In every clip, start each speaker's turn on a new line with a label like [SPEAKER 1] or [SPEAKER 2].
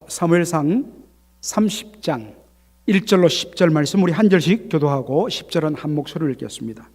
[SPEAKER 1] 사무엘상 30장 1절로 10절 말씀 우리 한 절씩 교도하고 10절은 한 목소리를 읽겠습니다.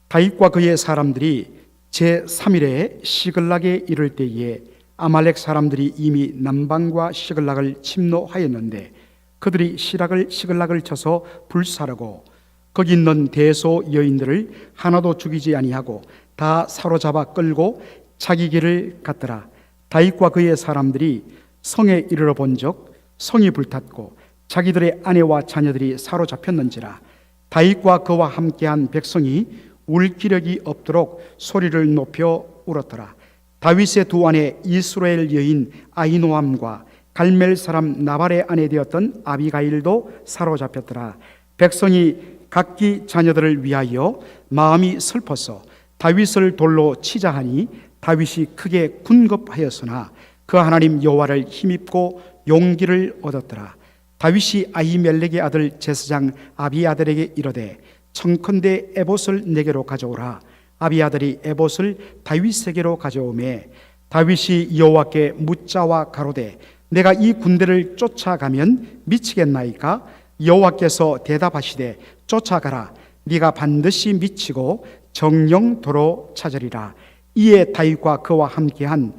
[SPEAKER 1] 다윗과 그의 사람들이 제3일에 시글락에 이를 때에 아말렉 사람들이 이미 남방과 시글락을 침노하였는데 그들이 시글락을 쳐서 불사르고 거기 있는 대소 여인들을 하나도 죽이지 아니하고 다 사로잡아 끌고 자기 길을 갔더라. 다윗과 그의 사람들이 성에 이르러 본즉 성이 불탔고 자기들의 아내와 자녀들이 사로잡혔는지라. 다윗과 그와 함께한 백성이 울 기력이 없도록 소리를 높여 울었더라. 다윗의 두 아내 이스라엘 여인 아히노암과 갈멜 사람 나발의 아내 되었던 아비가일도 사로잡혔더라. 백성이 각기 자녀들을 위하여 마음이 슬퍼서 다윗을 돌로 치자 하니 다윗이 크게 군겁하였으나 그 하나님 여호와를 힘입고 용기를 얻었더라. 다윗이 아히멜렉의 아들 제사장 아비아들에게 이르되 청컨대 에봇을 내게로 가져오라. 아비아들이 에봇을 다윗에게로 가져오매 다윗이 여호와께 묻자와 가로되 내가 이 군대를 쫓아가면 미치겠나이까? 여호와께서 대답하시되 쫓아가라. 네가 반드시 미치고 정령도로 찾으리라. 이에 다윗과 그와 함께한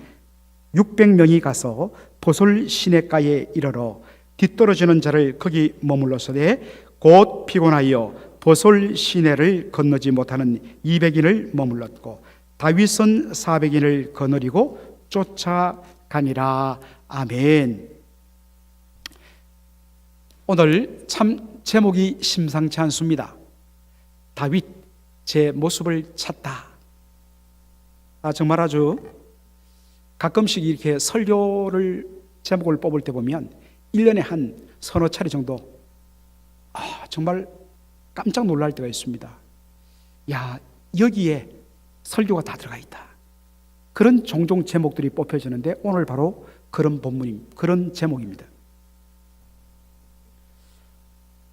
[SPEAKER 1] 600명이 가서 보솔 시내가에 이르러 뒤떨어지는 자를 거기 머물러서되 곧 피곤하여 보솔 시내를 건너지 못하는 200인을 머물렀고 다윗은 400인을 거느리고 쫓아가니라. 아멘. 오늘 참 제목이 심상치 않습니다. 다윗 제 모습을 찾다. 정말 아주 가끔씩 이렇게 설교를 제목을 뽑을 때 보면 1년에 한 서너 차례 정도 정말 깜짝 놀랄 때가 있습니다. 야, 여기에 설교가 다 들어가 있다. 그런 종종 제목들이 뽑혀지는데 오늘 바로 그런 그런 제목입니다.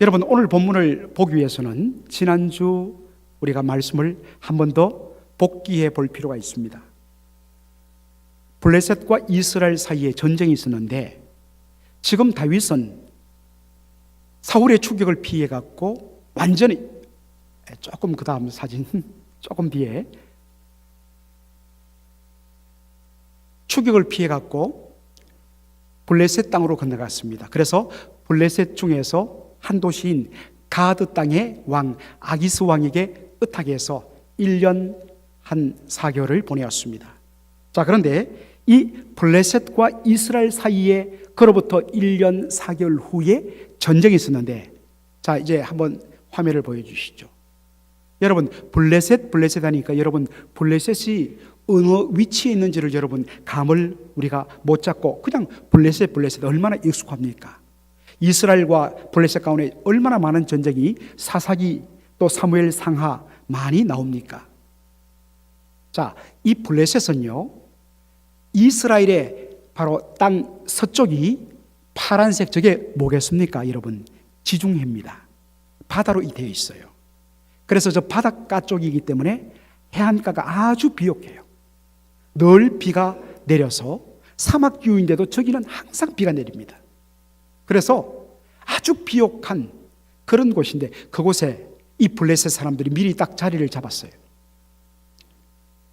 [SPEAKER 1] 여러분, 오늘 본문을 보기 위해서는 지난주 우리가 말씀을 한 번 더 복기해 볼 필요가 있습니다. 블레셋과 이스라엘 사이에 전쟁이 있었는데 지금 다윗은 사울의 추격을 피해갖고 완전히 조금 그 다음 사진 조금 뒤에 추격을 피해갖고 블레셋 땅으로 건너갔습니다. 그래서 블레셋 중에서 한 도시인 가드 땅의 왕 아기스 왕에게 의탁해서 1년 한 4개월을 보내었습니다. 자, 그런데 이 블레셋과 이스라엘 사이에 그로부터 1년 4개월 후에 전쟁이 있었는데, 자, 이제 한번 화면을 보여주시죠. 여러분, 블레셋 하니까 여러분 블레셋이 어느 위치에 있는지를 여러분 감을 우리가 못 잡고 그냥 블레셋 얼마나 익숙합니까? 이스라엘과 블레셋 가운데 얼마나 많은 전쟁이 사사기 또 사무엘 상하 많이 나옵니까? 자, 이 블레셋은요, 이스라엘의 바로 땅 서쪽이 파란색, 저게 뭐겠습니까? 여러분, 지중해입니다. 바다로 되어 있어요. 그래서 저 바닷가 쪽이기 때문에 해안가가 아주 비옥해요. 늘 비가 내려서 사막 기후인데도 저기는 항상 비가 내립니다. 그래서 아주 비옥한 그런 곳인데 그곳에 이 블레셋 사람들이 미리 딱 자리를 잡았어요.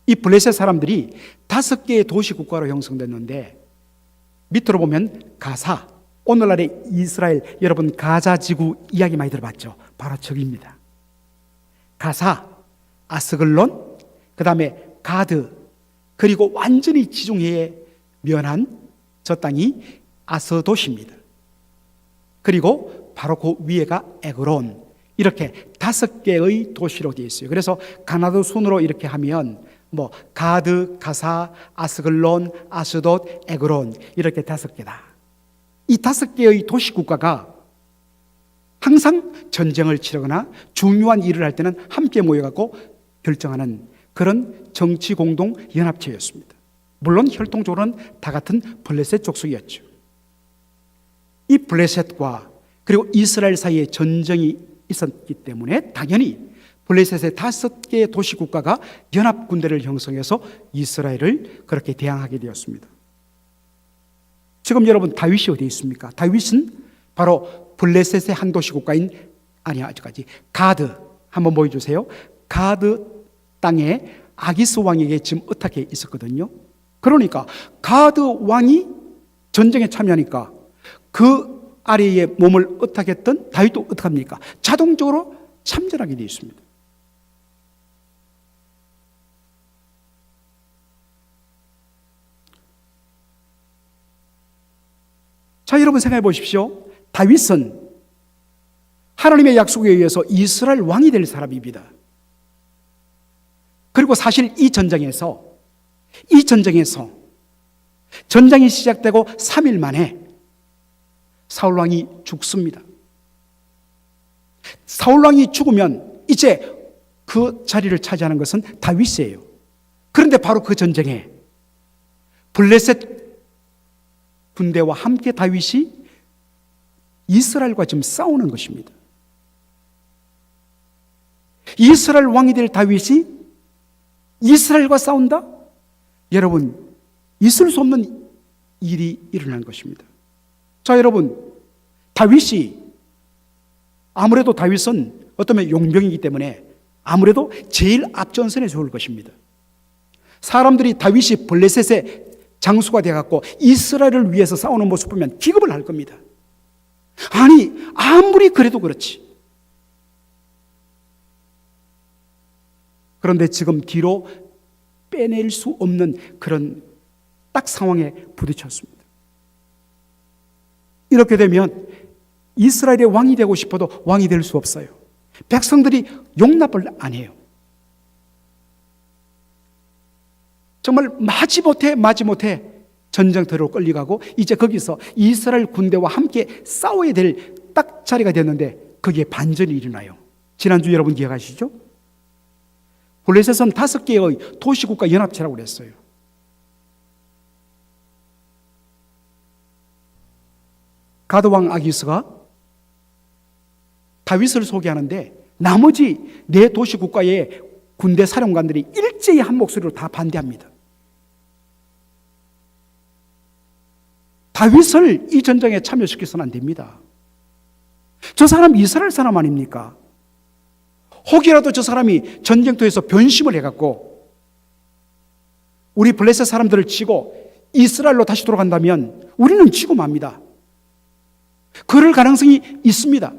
[SPEAKER 1] 이 블레셋 사람들이 5개의 도시국가로 형성됐는데 밑으로 보면 가사, 오늘날의 이스라엘, 여러분 가자 지구 이야기 많이 들어봤죠? 바로 저기입니다. 가사, 아스글론, 그 다음에 가드, 그리고 완전히 지중해에 면한 저 땅이 아스돗입니다. 그리고 바로 그 위에가 에그론, 이렇게 5개의 도시로 되어 있어요. 그래서 가나드 순으로 이렇게 하면 가드, 가사, 아스글론, 아스돗, 에그론, 이렇게 5개다. 이 5개의 도시 국가가 항상 전쟁을 치르거나 중요한 일을 할 때는 함께 모여갖고 결정하는 그런 정치 공동 연합체였습니다. 물론 혈통적으로는 다 같은 블레셋 족속이었죠. 이 블레셋과 그리고 이스라엘 사이에 전쟁이 있었기 때문에 당연히 블레셋의 5개의 도시 국가가 연합 군대를 형성해서 이스라엘을 그렇게 대항하게 되었습니다. 지금 여러분 다윗이 어디에 있습니까? 다윗은 바로 블레셋의 한 도시 국가인 아직까지 가드, 한번 보여주세요. 가드 땅에 아기스 왕에게 지금 의탁해 있었거든요. 그러니까 가드 왕이 전쟁에 참여하니까 그 아래에 몸을 의탁했던 다윗도 어떡합니까? 자동적으로 참전하게 되어 있습니다. 자, 여러분 생각해 보십시오. 다윗은 하나님의 약속에 의해서 이스라엘 왕이 될 사람입니다. 그리고 사실 이 전쟁에서 전쟁이 시작되고 3일 만에 사울 왕이 죽습니다. 사울 왕이 죽으면 이제 그 자리를 차지하는 것은 다윗이에요. 그런데 바로 그 전쟁에 블레셋 군대와 함께 다윗이 이스라엘과 지금 싸우는 것입니다. 이스라엘 왕이 될 다윗이 이스라엘과 싸운다? 여러분, 있을 수 없는 일이 일어난 것입니다. 자, 여러분, 아무래도 다윗은 어쩌면 용병이기 때문에 아무래도 제일 앞전선에 세울 것입니다. 사람들이 다윗이 블레셋의 장수가 되어갖고 이스라엘을 위해서 싸우는 모습 보면 기겁을 할 겁니다. 아니, 아무리 그래도 그렇지. 그런데 지금 뒤로 빼낼 수 없는 그런 딱 상황에 부딪혔습니다. 이렇게 되면 이스라엘의 왕이 되고 싶어도 왕이 될 수 없어요. 백성들이 용납을 안 해요. 정말 마지못해 전쟁터로 끌려가고 이제 거기서 이스라엘 군대와 함께 싸워야 될 딱 자리가 됐는데 거기에 반전이 일어나요. 지난주 여러분 기억하시죠? 블레셋은 5개의 도시국가 연합체라고 그랬어요. 가드왕 아기스가 다윗을 소개하는데 나머지 4도시국가의 군대 사령관들이 일제히 한 목소리로 다 반대합니다. 다윗을 이 전쟁에 참여시켜서는 안 됩니다. 저 사람 이스라엘 사람 아닙니까? 혹이라도 저 사람이 전쟁터에서 변심을 해갖고 우리 블레셋 사람들을 치고 이스라엘로 다시 돌아간다면 우리는 치고 맙니다. 그럴 가능성이 있습니다.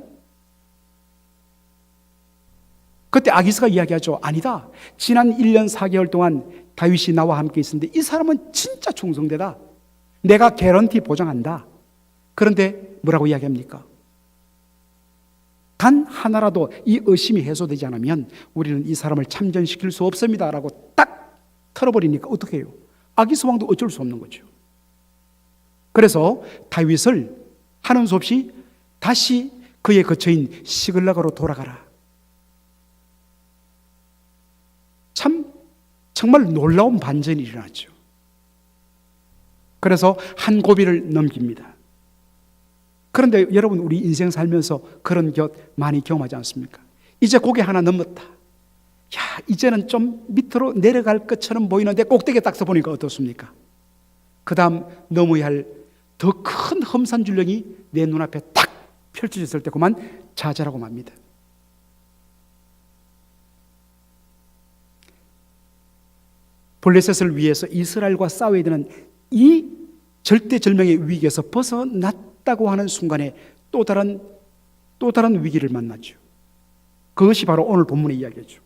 [SPEAKER 1] 그때 아기스가 이야기하죠. 아니다. 지난 1년 4개월 동안 다윗이 나와 함께 있었는데 이 사람은 진짜 충성되다. 내가 개런티 보장한다. 그런데 뭐라고 이야기합니까? 단 하나라도 이 의심이 해소되지 않으면 우리는 이 사람을 참전시킬 수 없습니다 라고 딱 털어버리니까 어떻게 해요? 아기스 왕도 어쩔 수 없는 거죠. 그래서 다윗을 하는 수 없이 다시 그의 거처인 시글락으로 돌아가라. 정말 놀라운 반전이 일어났죠. 그래서 한 고비를 넘깁니다. 그런데 여러분, 우리 인생 살면서 그런 것 많이 경험하지 않습니까? 이제 고개 하나 넘었다. 야, 이제는 좀 밑으로 내려갈 것처럼 보이는데 꼭대기에 딱 서보니까 어떻습니까? 그 다음 넘어야 할 더 큰 험산줄령이 내 눈앞에 딱 펼쳐졌을 때 그만 좌절하고 맙니다. 블레셋을 위해서 이스라엘과 싸워야 되는 이 절대절명의 위기에서 벗어났다고 하는 순간에 또 다른 위기를 만났죠. 그것이 바로 오늘 본문의 이야기죠.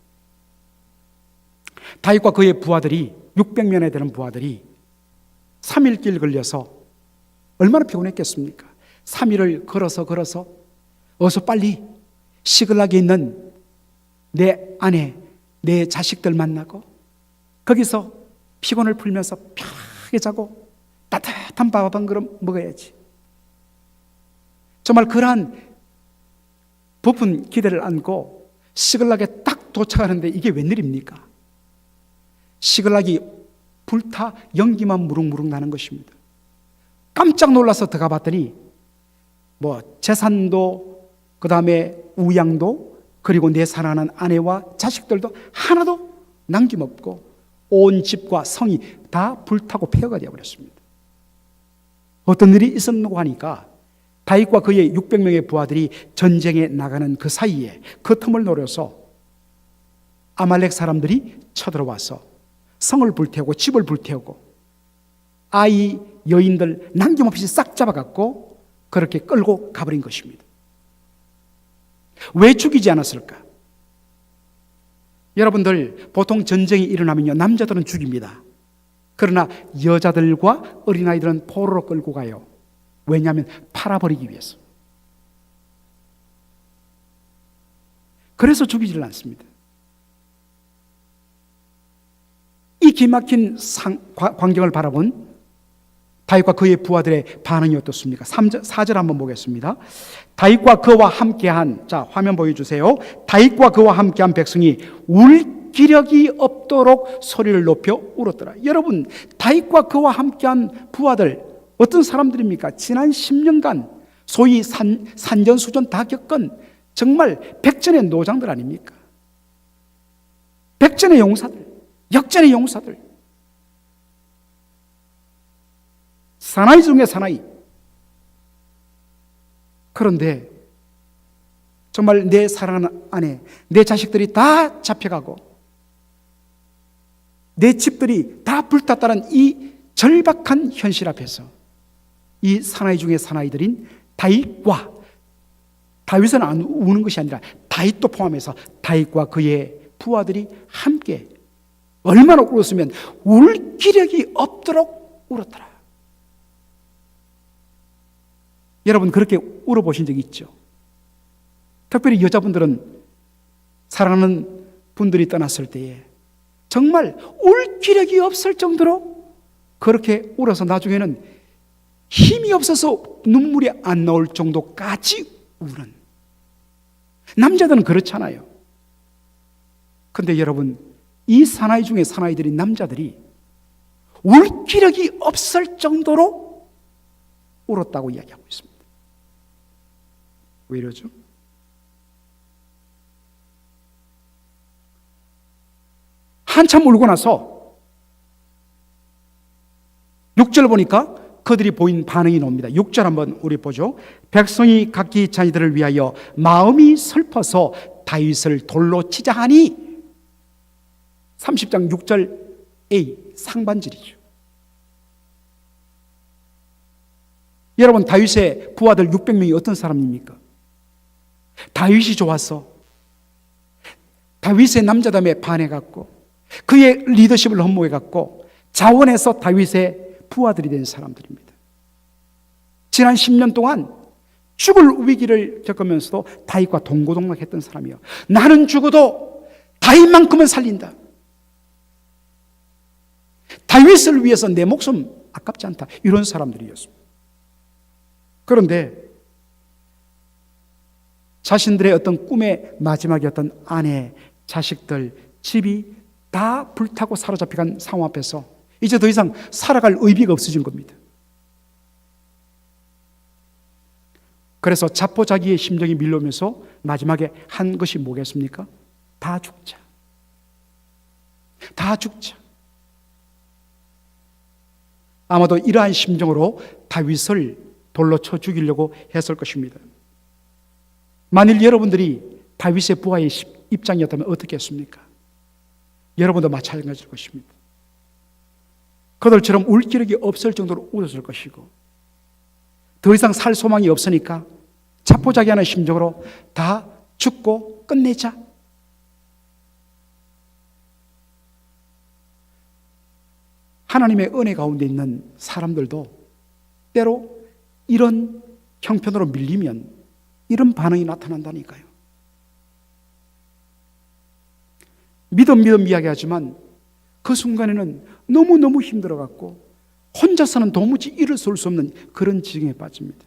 [SPEAKER 1] 다윗과 그의 부하들이 600명에 되는 부하들이 3일 길 걸려서 얼마나 피곤했겠습니까? 3일을 걸어서 어서 빨리 시글락에 있는 내 아내, 내 자식들 만나고 거기서 피곤을 풀면서 편하게 자고 따뜻한 밥 한 그릇 먹어야지. 정말 그러한 부푼 기대를 안고 시글락에 딱 도착하는데 이게 웬일입니까? 시글락이 불타 연기만 무릉무릉 나는 것입니다. 깜짝 놀라서 들어가 봤더니 재산도 그 다음에 우양도 그리고 내 사랑하는 아내와 자식들도 하나도 남김없고 온 집과 성이 다 불타고 폐허가 되어버렸습니다. 어떤 일이 있었는고 하니까 다윗과 그의 600명의 부하들이 전쟁에 나가는 그 사이에 그 틈을 노려서 아말렉 사람들이 쳐들어와서 성을 불태우고 집을 불태우고 아이, 여인들 남김없이 싹 잡아갖고 그렇게 끌고 가버린 것입니다. 왜 죽이지 않았을까? 여러분들, 보통 전쟁이 일어나면요, 남자들은 죽입니다. 그러나 여자들과 어린아이들은 포로로 끌고 가요. 왜냐하면 팔아버리기 위해서. 그래서 죽이지를 않습니다. 이 기막힌 광경을 바라본 다윗과 그의 부하들의 반응이 어떻습니까? 4절 한번 보겠습니다. 다윗과 그와 함께한, 자, 화면 보여주세요. 다윗과 그와 함께한 백성이 울 기력이 없도록 소리를 높여 울었더라. 여러분, 다윗과 그와 함께한 부하들 어떤 사람들입니까? 지난 10년간 소위 산전수전 다 겪은 정말 백전의 노장들 아닙니까? 백전의 용사들, 역전의 용사들, 사나이 중에 사나이. 그런데 정말 내 사랑하는 아내, 내 자식들이 다 잡혀가고 내 집들이 다 불탔다는 이 절박한 현실 앞에서 이 사나이 중에 사나이들인 다윗과, 다윗은 안 우는 것이 아니라 다윗도 포함해서 다윗과 그의 부하들이 함께 얼마나 울었으면 울 기력이 없도록 울었더라. 여러분, 그렇게 울어보신 적 있죠? 특별히 여자분들은 사랑하는 분들이 떠났을 때에 정말 울 기력이 없을 정도로 그렇게 울어서 나중에는 힘이 없어서 눈물이 안 나올 정도까지 우는, 남자들은 그렇잖아요. 그런데 여러분, 이 사나이 중에 사나이들인 남자들이 울 기력이 없을 정도로 울었다고 이야기하고 있습니다. 왜 이러죠? 한참 울고 나서 6절 보니까 그들이 보인 반응이 나옵니다. 6절 한번 우리 보죠. 백성이 각기 자기들을 위하여 마음이 슬퍼서 다윗을 돌로 치자 하니, 30장 6절 A 상반절이죠. 여러분, 다윗의 부하들 600명이 어떤 사람입니까? 다윗이 좋았어. 다윗의 남자담에 반해갖고 그의 리더십을 흠모해갖고 자원해서 다윗의 부하들이 된 사람들입니다. 지난 10년 동안 죽을 위기를 겪으면서도 다윗과 동고동락했던 사람이요. 나는 죽어도 다윗만큼은 살린다. 다윗을 위해서 내 목숨 아깝지 않다. 이런 사람들이었습니다. 그런데 자신들의 어떤 꿈의 마지막이었던 아내, 자식들, 집이 다 불타고 사로잡혀간 상황 앞에서 이제 더 이상 살아갈 의미가 없어진 겁니다. 그래서 자포자기의 심정이 밀려오면서 마지막에 한 것이 뭐겠습니까? 다 죽자. 다 죽자. 아마도 이러한 심정으로 다윗을 돌로 쳐 죽이려고 했을 것입니다. 만일 여러분들이 다윗의 부하의 입장이었다면 어떻게 했습니까? 여러분도 마찬가지일 것입니다. 그들처럼 울 기력이 없을 정도로 울었을 것이고, 더 이상 살 소망이 없으니까 자포자기하는 심정으로 다 죽고 끝내자. 하나님의 은혜 가운데 있는 사람들도 때로 이런 형편으로 밀리면 이런 반응이 나타난다니까요. 믿음 이야기하지만 그 순간에는 너무너무 힘들어갖고 혼자서는 도무지 일어설 수 없는 그런 지경에 빠집니다.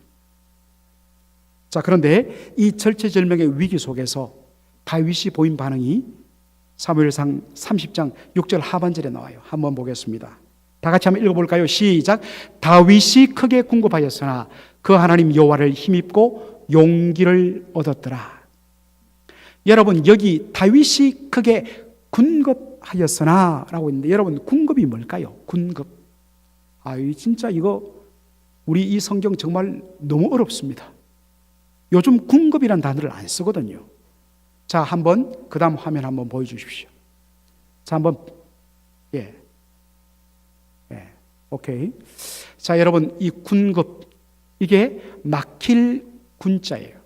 [SPEAKER 1] 자, 그런데 이 절체절명의 위기 속에서 다윗이 보인 반응이 사무엘상 30장 6절 하반절에 나와요. 한번 보겠습니다. 다 같이 한번 읽어볼까요? 시작. 다윗이 크게 궁급하였으나 그 하나님 여호와를 힘입고 용기를 얻었더라. 여러분, 여기 다윗이 크게 군급하였으나 라고 있는데, 여러분, 군급이 뭘까요? 군급. 진짜 이거 우리 이 성경 정말 너무 어렵습니다. 요즘 군급이라는 단어를 안 쓰거든요. 자, 한번 그 다음 화면 한번 보여주십시오. 자, 한번 오케이. 자, 여러분, 이 군급, 이게 막힐 군자예요.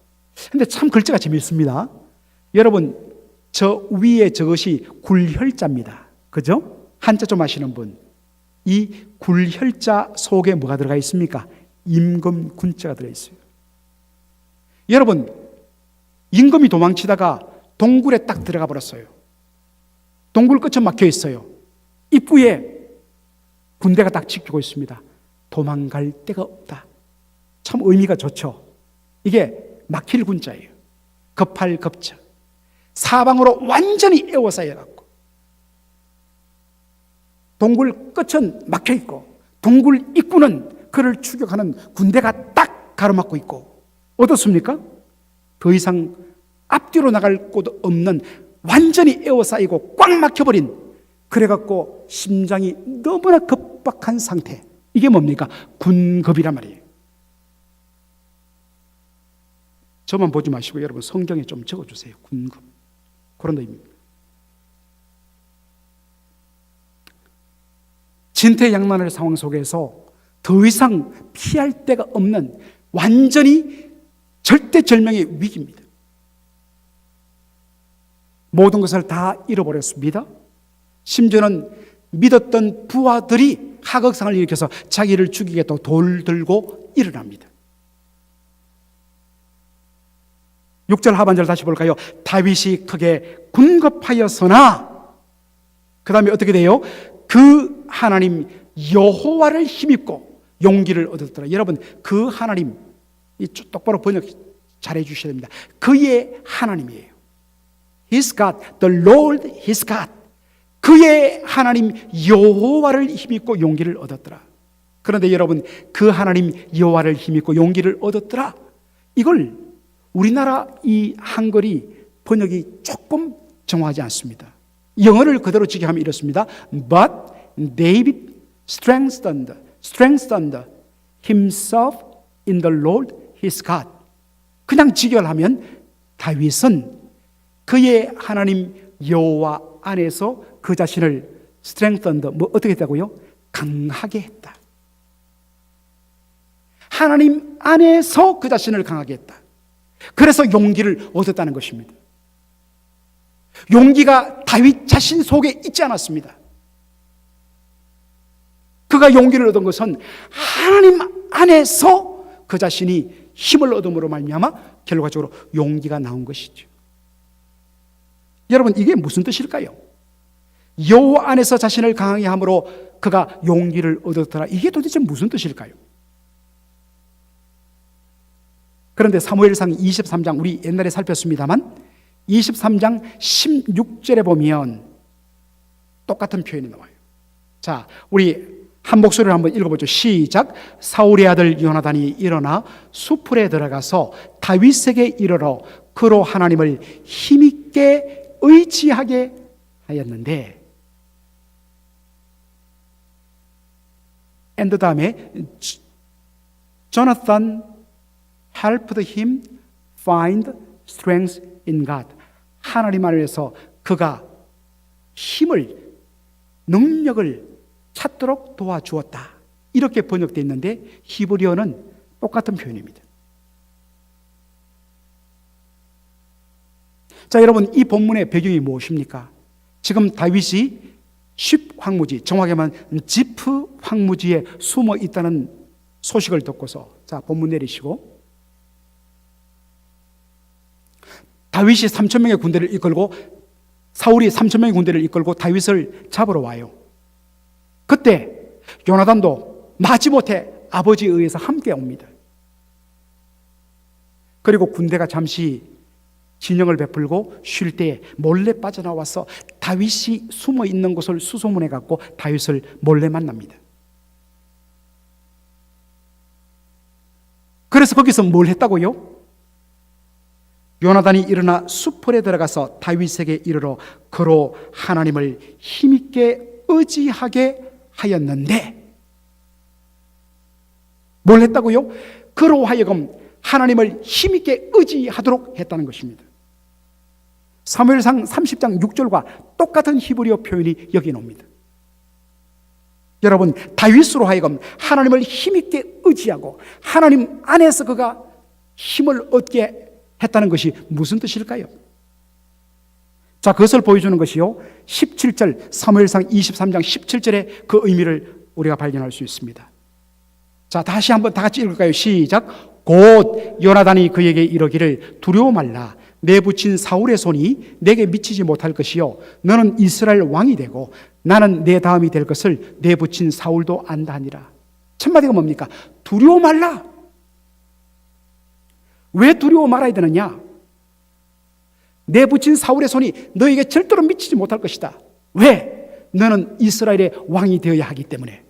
[SPEAKER 1] 근데 참 글자가 재밌습니다. 여러분, 저 위에 저것이 굴혈자입니다. 그죠? 한자 좀 아시는 분. 이 굴혈자 속에 뭐가 들어가 있습니까? 임금 군자가 들어있어요. 여러분, 임금이 도망치다가 동굴에 딱 들어가 버렸어요. 동굴 끝에 막혀 있어요. 입구에 군대가 딱 지키고 있습니다. 도망갈 데가 없다. 참 의미가 좋죠. 이게 막힐 군자예요. 급할 급자. 사방으로 완전히 에워싸여갖고 동굴 끝은 막혀 있고 동굴 입구는 그를 추격하는 군대가 딱 가로막고 있고 어떻습니까? 더 이상 앞뒤로 나갈 곳 없는 완전히 에워싸이고 꽉 막혀버린, 그래갖고 심장이 너무나 급박한 상태. 이게 뭡니까? 군급이란 말이에요. 저만 보지 마시고 여러분 성경에 좀 적어주세요. 군급. 그런 의미입니다. 진퇴양난의 상황 속에서 더 이상 피할 데가 없는 완전히 절대절명의 위기입니다. 모든 것을 다 잃어버렸습니다. 심지어는 믿었던 부하들이 하극상을 일으켜서 자기를 죽이겠다고 돌 들고 일어납니다. 6절 하반절 다시 볼까요? 다윗이 크게 군급하였으나 그 다음에 어떻게 돼요? 그 하나님 여호와를 힘입고 용기를 얻었더라. 여러분, 그 하나님, 이 똑바로 번역 잘해 주셔야 됩니다. 그의 하나님이에요. His God, the Lord His God. 그의 하나님 여호와를 힘입고 용기를 얻었더라. 그런데 여러분, 그 하나님 여호와를 힘입고 용기를 얻었더라, 이걸 우리나라 이 한글이 번역이 조금 정확하지 않습니다. 영어를 그대로 직역하면 이렇습니다. But David strengthened himself in the Lord his God. 그냥 직역을 하면 다윗은 그의 하나님 여호와 안에서 그 자신을 strengthened, 뭐 어떻게 했다고요? 강하게 했다. 하나님 안에서 그 자신을 강하게 했다. 그래서 용기를 얻었다는 것입니다. 용기가 다윗 자신 속에 있지 않았습니다. 그가 용기를 얻은 것은 하나님 안에서 그 자신이 힘을 얻음으로 말미암아 결과적으로 용기가 나온 것이죠. 여러분, 이게 무슨 뜻일까요? 여호와 안에서 자신을 강하게 함으로 그가 용기를 얻었더라. 이게 도대체 무슨 뜻일까요? 그런데 사무엘상 23장, 우리 옛날에 살폈습니다만 23장 16절에 보면 똑같은 표현이 나와요. 자, 우리 한 목소리로 한번 읽어보죠. 시작. 사울의 아들 요나단이 일어나 수풀에 들어가서 다윗에게 이르러 그로 하나님을 힘있게 의지하게 하였는데, and 다음에 Jonathan helped him find strength in God. 하나님 안에서 그가 힘을, 능력을 찾도록 도와주었다. 이렇게 번역되어 있는데 히브리어는 똑같은 표현입니다. 자, 여러분, 이 본문의 배경이 무엇입니까? 지금 다윗이 쉽 황무지, 정확히 말하면 지프 황무지에 숨어 있다는 소식을 듣고서, 자, 본문 내리시고, 다윗이 3,000명의 군대를 이끌고, 사울이 3,000명의 군대를 이끌고 다윗을 잡으러 와요. 그때 요나단도 마지못해 아버지에 의해서 함께 옵니다. 그리고 군대가 잠시 진영을 베풀고 쉴 때 몰래 빠져나와서 다윗이 숨어 있는 곳을 수소문해 갖고 다윗을 몰래 만납니다. 그래서 거기서 뭘 했다고요? 요나단이 일어나 수풀에 들어가서 다윗에게 이르러 그로 하나님을 힘있게 의지하게 하였는데, 뭘 했다고요? 그로 하여금 하나님을 힘있게 의지하도록 했다는 것입니다. 사무엘상 30장 6절과 똑같은 히브리어 표현이 여기 나옵니다. 여러분, 다윗으로 하여금 하나님을 힘있게 의지하고 하나님 안에서 그가 힘을 얻게 했다는 것이 무슨 뜻일까요? 자, 그것을 보여주는 것이요, 17절, 사무엘상 23장 17절의 그 의미를 우리가 발견할 수 있습니다. 자, 다시 한번 다 같이 읽을까요? 시작. 곧 요나단이 그에게 이르기를 두려워 말라. 내 붙인 사울의 손이 내게 미치지 못할 것이요 너는 이스라엘 왕이 되고 나는 내 다음이 될 것을 내 붙인 사울도 안다 하니라. 첫마디가 뭡니까? 두려워 말라. 왜 두려워 말아야 되느냐? 내 붙인 사울의 손이 너에게 절대로 미치지 못할 것이다. 왜? 너는 이스라엘의 왕이 되어야 하기 때문에.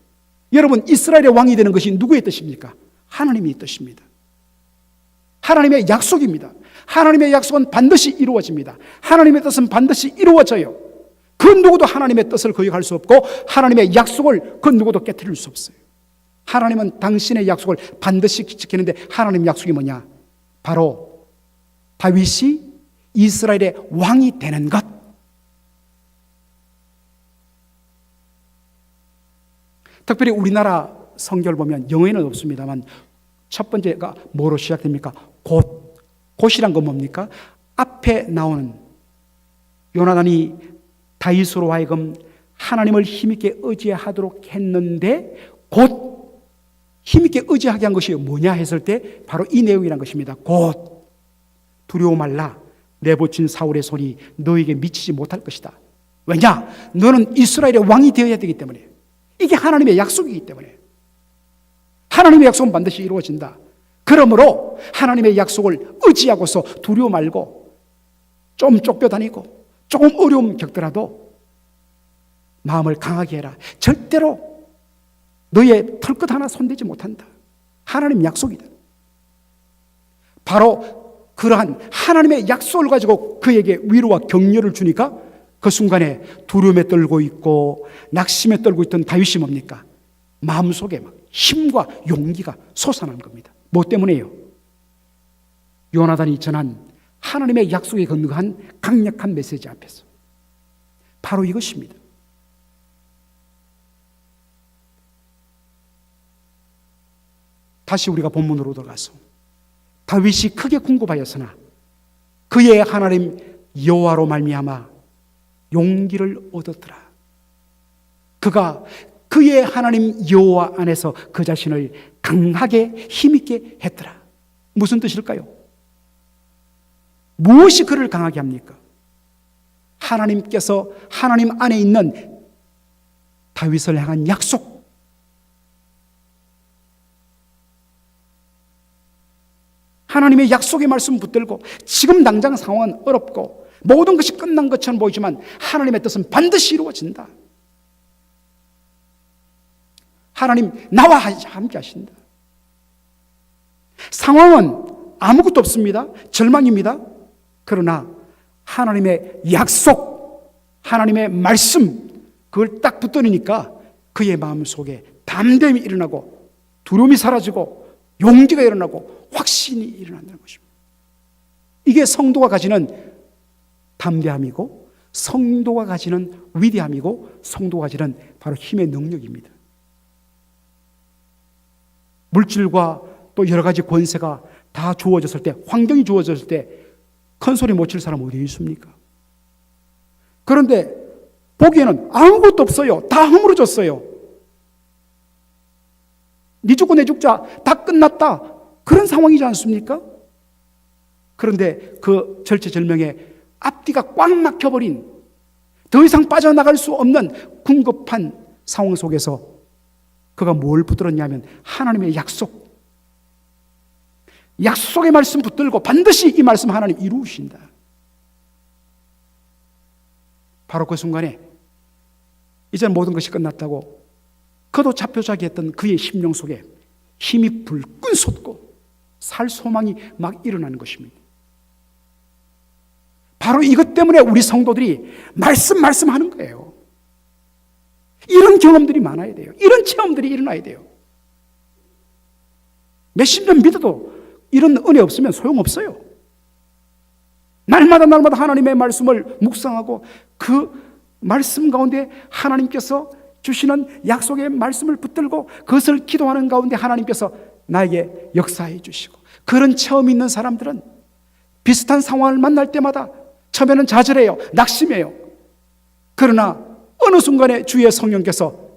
[SPEAKER 1] 여러분, 이스라엘의 왕이 되는 것이 누구의 뜻입니까? 하나님의 뜻입니다. 하나님의 약속입니다. 하나님의 약속은 반드시 이루어집니다. 하나님의 뜻은 반드시 이루어져요. 그 누구도 하나님의 뜻을 거역할 수 없고 하나님의 약속을 그 누구도 깨트릴 수 없어요. 하나님은 당신의 약속을 반드시 지키는데 하나님의 약속이 뭐냐? 바로 다윗이 이스라엘의 왕이 되는 것. 특별히 우리나라 성경을 보면 영어에는 없습니다만 첫 번째가 뭐로 시작됩니까? 곧. 곧이란 건 뭡니까? 앞에 나오는 요나단이 다윗으로 하여금 하나님을 힘있게 의지하도록 했는데 곧 힘있게 의지하게 한 것이 뭐냐 했을 때 바로 이 내용이란 것입니다. 곧 두려워 말라. 내붙인 사울의 손이 너에게 미치지 못할 것이다. 왜냐? 너는 이스라엘의 왕이 되어야 되기 때문에. 이게 하나님의 약속이기 때문에. 하나님의 약속은 반드시 이루어진다. 그러므로 하나님의 약속을 의지하고서 두려워 말고 좀 쫓겨다니고 조금 어려움 겪더라도 마음을 강하게 해라. 절대로 너의 털끝 하나 손대지 못한다. 하나님 약속이다. 바로 그러한 하나님의 약속을 가지고 그에게 위로와 격려를 주니까 그 순간에 두려움에 떨고 있고 낙심에 떨고 있던 다윗이 뭡니까? 마음속에 막 힘과 용기가 솟아난 겁니다. 뭐 때문에요? 요나단이 전한 하나님의 약속에 근거한 강력한 메시지 앞에서. 바로 이것입니다. 다시 우리가 본문으로 들어가서 다윗이 크게 궁급하였으나 그의 하나님 여호와로 말미암아 용기를 얻었더라. 그가 그의 하나님 여호와 안에서 그 자신을 강하게 힘있게 했더라. 무슨 뜻일까요? 무엇이 그를 강하게 합니까? 하나님께서 하나님 안에 있는 다윗을 향한 약속. 하나님의 약속의 말씀 붙들고 지금 당장 상황은 어렵고 모든 것이 끝난 것처럼 보이지만 하나님의 뜻은 반드시 이루어진다. 하나님 나와 함께 하신다. 상황은 아무것도 없습니다. 절망입니다. 그러나 하나님의 약속, 하나님의 말씀, 그걸 딱 붙들으니까 그의 마음속에 담대함이 일어나고 두려움이 사라지고 용기가 일어나고 확신이 일어난다는 것입니다. 이게 성도가 가지는 담대함이고 성도가 가지는 위대함이고 성도가 가지는 바로 힘의 능력입니다. 물질과 또 여러 가지 권세가 다 주어졌을 때, 환경이 주어졌을 때 큰 소리 못 칠 사람 어디 있습니까? 그런데 보기에는 아무것도 없어요. 다 허물어졌어요. 네 죽고 내 죽자 다 끝났다. 그런 상황이지 않습니까? 그런데 그 절체절명에 앞뒤가 꽉 막혀버린 더 이상 빠져나갈 수 없는 궁급한 상황 속에서 그가 뭘 붙들었냐면 하나님의 약속. 약속의 말씀 붙들고 반드시 이 말씀 하나님 이루신다. 바로 그 순간에 이제 모든 것이 끝났다고 그도 자표자기했던 그의 심령 속에 힘이 불끈 솟고 살 소망이 막 일어나는 것입니다. 바로 이것 때문에 우리 성도들이 말씀하는 거예요. 이런 경험들이 많아야 돼요. 이런 체험들이 일어나야 돼요. 몇십 년 믿어도 이런 은혜 없으면 소용없어요. 날마다 하나님의 말씀을 묵상하고 그 말씀 가운데 하나님께서 주시는 약속의 말씀을 붙들고 그것을 기도하는 가운데 하나님께서 나에게 역사해 주시고, 그런 체험이 있는 사람들은 비슷한 상황을 만날 때마다 처음에는 좌절해요, 낙심해요. 그러나 어느 순간에 주의 성령께서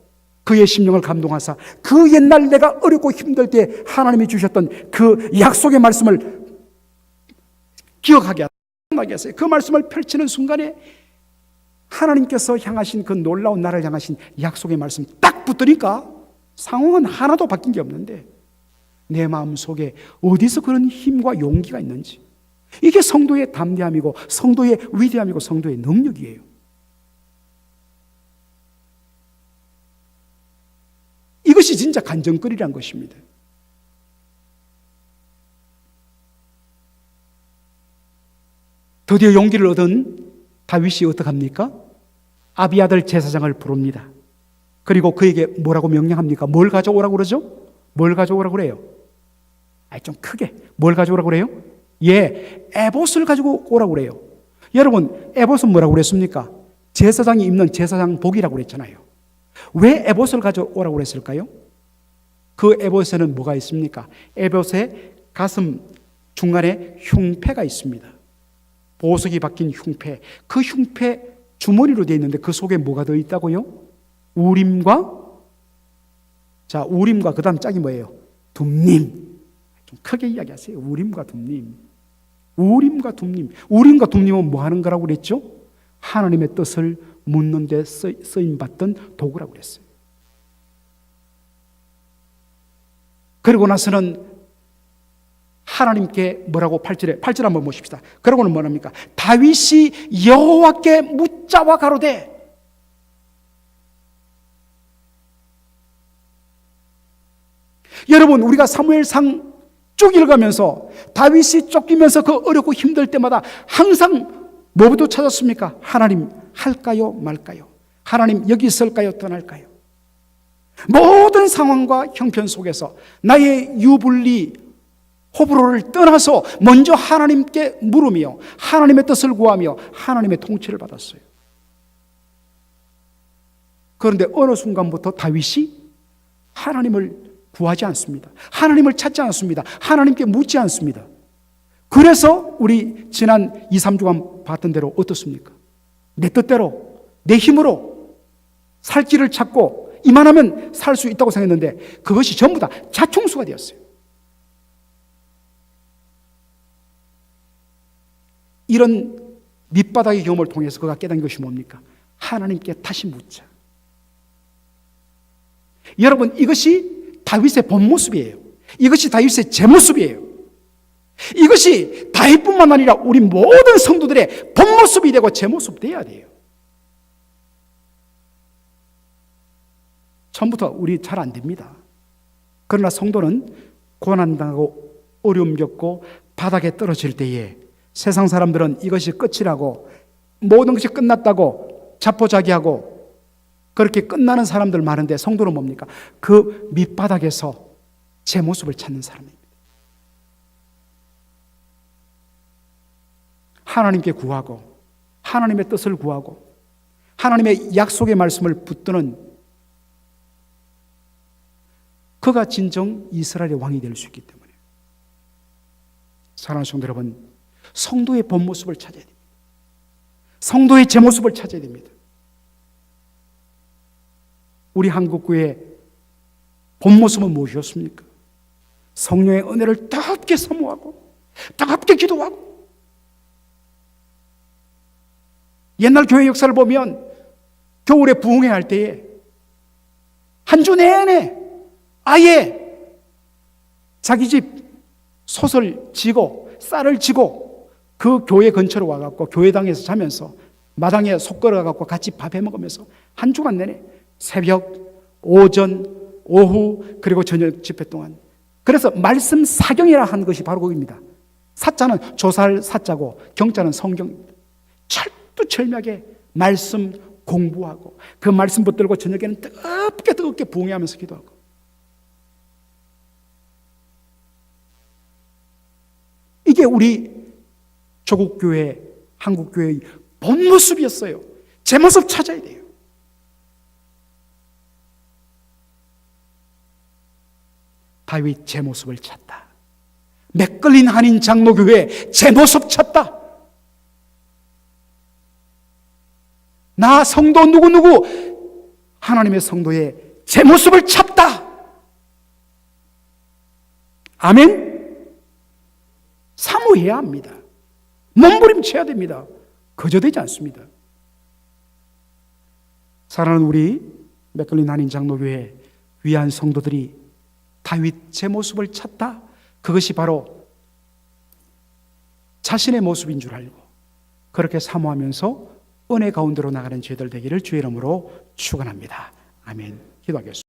[SPEAKER 1] 그의 심령을 감동하사 그 옛날 내가 어렵고 힘들 때 하나님이 주셨던 그 약속의 말씀을 기억하게 하세요. 그 말씀을 펼치는 순간에 하나님께서 향하신 그 놀라운 나를 향하신 약속의 말씀 딱 붙으니까 상황은 하나도 바뀐 게 없는데 내 마음 속에 어디서 그런 힘과 용기가 있는지, 이게 성도의 담대함이고 성도의 위대함이고 성도의 능력이에요. 이것이 진짜 간증거리란 것입니다. 드디어 용기를 얻은 다윗이 어떡합니까? 아비아들 제사장을 부릅니다. 그리고 그에게 뭐라고 명령합니까? 뭘 가져오라고 그러죠? 뭘 가져오라고 그래요? 좀 크게 뭘 가져오라고 그래요? 에봇을 가지고 오라고 그래요. 여러분, 에봇은 뭐라고 그랬습니까? 제사장이 입는 제사장복이라고 그랬잖아요. 왜 에봇을 가져오라고 그랬을까요? 그 에봇에는 뭐가 있습니까? 에봇의 가슴 중간에 흉패가 있습니다. 보석이 박힌 흉패. 그 흉패 주머니로 되어 있는데 그 속에 뭐가 들어있다고요? 우림과 그 다음 짝이 뭐예요? 둠님. 좀 크게 이야기하세요. 우림과 둠님. 우림과 둠님은 뭐 하는 거라고 그랬죠? 하나님의 뜻을 묻는 데 쓰임받던 도구라고 그랬어요. 그리고 나서는 하나님께 뭐라고 8절 한번 보십시다. 그러고는 뭐랍니까? 다윗이 여호와께 묻자와 가로되, 여러분, 우리가 사무엘상 쭉 읽으면서 다윗이 쫓기면서 그 어렵고 힘들 때마다 항상 뭐부터 찾았습니까? 하나님 할까요 말까요? 하나님 여기 있을까요 떠날까요? 모든 상황과 형편 속에서 나의 유불리 호불호를 떠나서 먼저 하나님께 물으며 하나님의 뜻을 구하며 하나님의 통치를 받았어요. 그런데 어느 순간부터 다윗이 하나님을 구하지 않습니다. 하나님을 찾지 않습니다. 하나님께 묻지 않습니다. 그래서 우리 지난 2, 3주간 봤던 대로 어떻습니까? 내 뜻대로, 내 힘으로 살 길을 찾고 이만하면 살 수 있다고 생각했는데 그것이 전부 다 자충수가 되었어요. 이런 밑바닥의 경험을 통해서 그가 깨달은 것이 뭡니까? 하나님께 다시 묻자. 여러분, 이것이 다윗의 본 모습이에요. 이것이 다윗의 제 모습이에요. 이것이 다윗뿐만 아니라 우리 모든 성도들의 본 모습이 되고 제 모습 돼야 돼요. 처음부터 우리 잘 안 됩니다. 그러나 성도는 고난당하고 어려움 겪고 바닥에 떨어질 때에 세상 사람들은 이것이 끝이라고, 모든 것이 끝났다고 자포자기하고 그렇게 끝나는 사람들 많은데, 성도는 뭡니까? 그 밑바닥에서 제 모습을 찾는 사람입니다. 하나님께 구하고 하나님의 뜻을 구하고 하나님의 약속의 말씀을 붙드는 그가 진정 이스라엘의 왕이 될 수 있기 때문에, 사랑하는 성도 여러분, 성도의 본 모습을 찾아야 됩니다. 성도의 제 모습을 찾아야 됩니다. 우리 한국교회의 본 모습은 무엇이었습니까? 성령의 은혜를 뜨겁게 사모하고 뜨겁게 기도하고, 옛날 교회 역사를 보면 겨울에 부흥회 할 때에 한 주 내내 아예 자기 집 솥을 지고 쌀을 지고 그 교회 근처로 와갖고 교회당에서 자면서 마당에 속 걸어가갖고 같이 밥 해먹으면서 한 주간 내내 새벽, 오전, 오후, 그리고 저녁 집회 동안. 그래서 말씀 사경이라 한 것이 바로 그겁니다. 사자는 조사할 사자고 경자는 성경입니다. 철두철미하게 말씀 공부하고 그 말씀 붙들고 저녁에는 뜨겁게 부흥회하면서 기도하고. 이게 우리 조국교회, 한국교회의 본 모습이었어요. 제 모습 찾아야 돼요. 다윗 제 모습을 찾다. 맥걸린 한인 장로교회 제 모습 찾다. 나 성도 누구누구 하나님의 성도의 제 모습을 찾다. 아멘. 사모해야 합니다. 몸부림쳐야 됩니다. 거저되지 않습니다. 사랑하는 우리 맥걸린 한인 장로교회 위안 성도들이 다윗 제 모습을 찾다. 그것이 바로 자신의 모습인 줄 알고 그렇게 사모하면서 은혜 가운데로 나가는 저희들 되기를 주의 이름으로 축원합니다. 아멘. 기도하겠습니다.